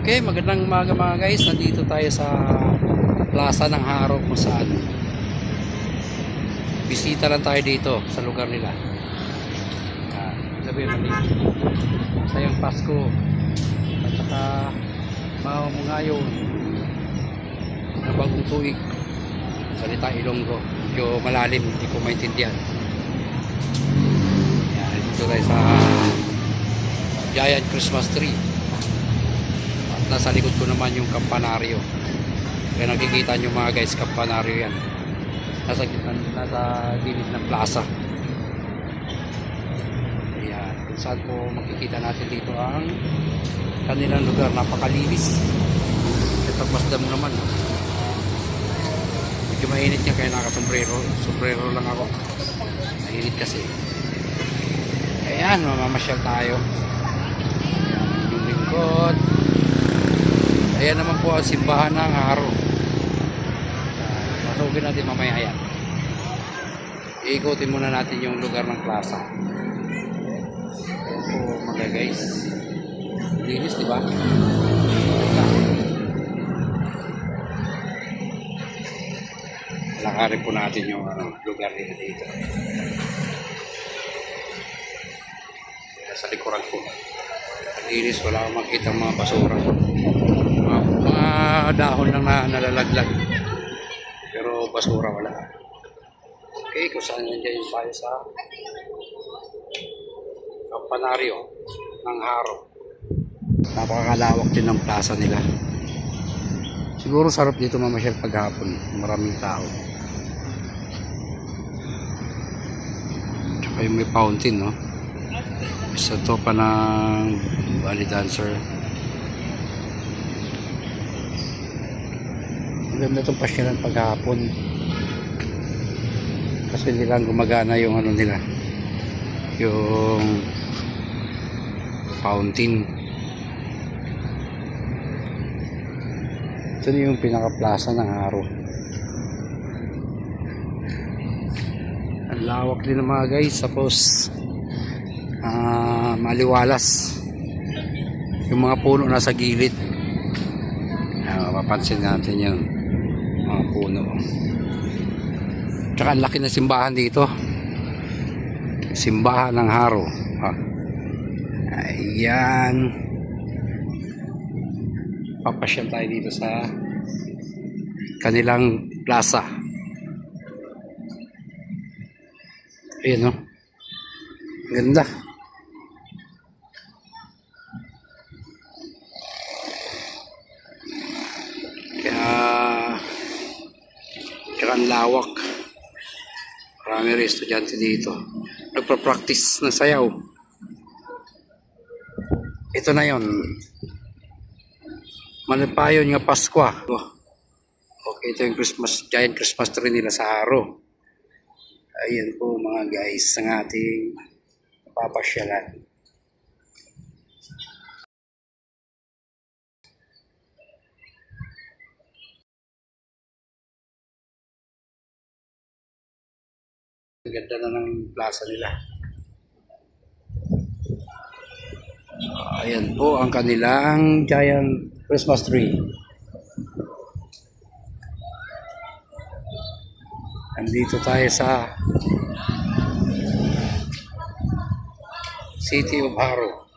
Okay, magandang umaga mga guys. Nandito tayo sa Plaza ng Haro kung saan bisita lang tayo dito sa lugar nila. Sabi mo sayang Pasko at saka ngayon na bagong tuig. Salita Ilonggo, medyo malalim, hindi ko maintindihan. Yan, dito tayo sa Giant Christmas Tree. Nasa likod ko naman yung kampanaryo. Kaya nakikita nyo mga guys, kampanaryo yan. Nasa gilid ng plaza. Ayan. Kung saan po makikita natin dito ang kanilang lugar. Napakalinis. Ito pasdam naman. Medyo mainit niya kaya nakasombrero. Sombrero lang ako. Mainit kasi. Ayan, mamamasyal tayo. Ayan, yung lingkod. Ayan naman po ang simbahan ng Haro. Masugin natin mamaya yan. Iikutin muna natin yung lugar ng plaza. Ayan po mga guys. Linis, diba? Lakarin po natin yung lugar nila dito. Sa likuran po. Linis, wala akong makita mga basura. Mga dahon lang na nalalaglag, pero basura wala. Okay, kung saan nandiyan yung tayo sa kampanaryo ng Haro. Napakalawak din ng plaza nila. Siguro sarap dito mamasyal paghapon, maraming tao. Tsaka yung may fountain, no? Isa to pa ng belly dancer. Maganda itong pasyalan paghapon kasi nilang gumagana yung ano nila, yung fountain. Ito yung pinaka plaza ng Haro. Ang lawak din ng mga guys, tapos maliwalas yung mga puno nasa gilid. Mapapansin natin yung mga puno. Tsaka ang laki na simbahan dito. Simbahan ng Haro. Ayan. Papasyal tayo dito sa kanilang plaza. Ayan, no? Ganda. Tsaka ang lawak. Marami rin estudyante dito. Nagpa-practice ng sayaw. Ito na yon. Manipayon nga Pasko. Okay, ito yung Giant Christmas Tree nila sa Haro. Ayan po mga guys ang ating papasyalan. Ganda na ng plaza nila. Ayan po ang kanilang Giant Christmas Tree. Nandito tayo sa City of Haro.